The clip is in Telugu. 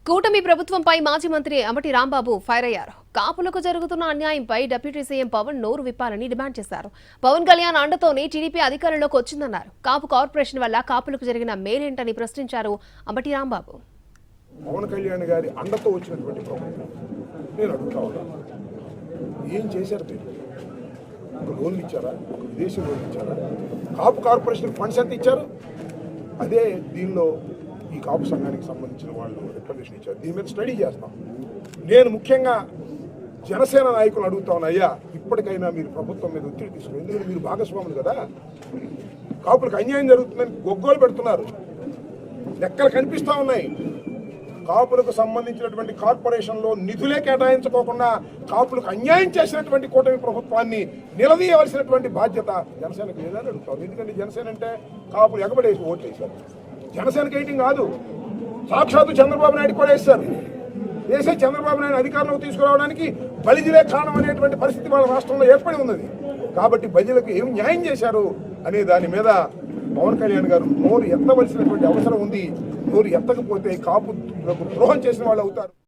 కూటమి ప్రభుత్వంపై మాజీ మంత్రి అంబటి రాంబాబు ఫైర్ అయ్యారు. కాపులకు జరుగుతున్న అన్యాయంపై డిప్యూటీ సీఎం పవన్ నోరు విప్పాలని డిమాండ్ చేశారు. పవన్ కళ్యాణ్ అండతోనే టీడీపీ అధికారంలోకి వచ్చిందన్నారు. కాపు కార్పొరేషన్ వల్ల కాపులకు జరిగిన మేలేంటని ప్రశ్నించారు అంబటి రాంబాబు. పవన్ కళ్యాణ్ గారి అండతో వచ్చినటువంటి ప్రభుత్వం నేను అడుగుతా ఉన్నాను, ఏం చేశారు? మీరు ఒక లోన్లు ఇచ్చారా? ఒక విదేశీ లోన్లు ఇచ్చారా? కాపు కార్పొరేషన్ ఫండ్స్ ఎంత ఇచ్చారు? అదే దీనిలో ఈ కాపు సంఘానికి సంబంధించిన వాళ్ళు రిప్రజెంటేషన్ ఇచ్చారు. దీని మీద స్టడీ చేస్తాం. నేను ముఖ్యంగా జనసేన నాయకులు అడుగుతా ఉన్నా, అయ్యా ఇప్పటికైనా మీరు ప్రభుత్వం మీద ఒత్తిడి తీసుకుని, ఎందుకంటే మీరు భాగస్వాములు కదా, కాపులకు అన్యాయం జరుగుతుందని గొగ్గోలు పెడుతున్నారు. లెక్కలు కనిపిస్తూ ఉన్నాయి. కాపులకు సంబంధించినటువంటి కార్పొరేషన్లో నిధులే కేటాయించుకోకుండా కాపులకు అన్యాయం చేసినటువంటి కూటమి ప్రభుత్వాన్ని నిలదీయవలసినటువంటి బాధ్యత జనసేనకు లేదని అడుగుతాం. ఎందుకంటే జనసేన అంటే కాపులు ఎగబడేసి ఓట్లు వేశారు. జనసేనకి వేయటం కాదు, సాక్షాత్తు చంద్రబాబు నాయుడు కూడా వేశారు. వేసే చంద్రబాబు నాయుడు అధికారంలోకి తీసుకురావడానికి బలిజలే కారణం అనేటువంటి పరిస్థితి వాళ్ళ రాష్ట్రంలో ఏర్పడి ఉన్నది. కాబట్టి బలిజలకు ఏం న్యాయం చేశారు అనే దాని మీద పవన్ కళ్యాణ్ గారు నోరు ఎత్తవలసినటువంటి అవసరం ఉంది. నోరు ఎత్తకపోతే కాపు ద్రోహం చేసిన వాళ్ళు అవుతారు.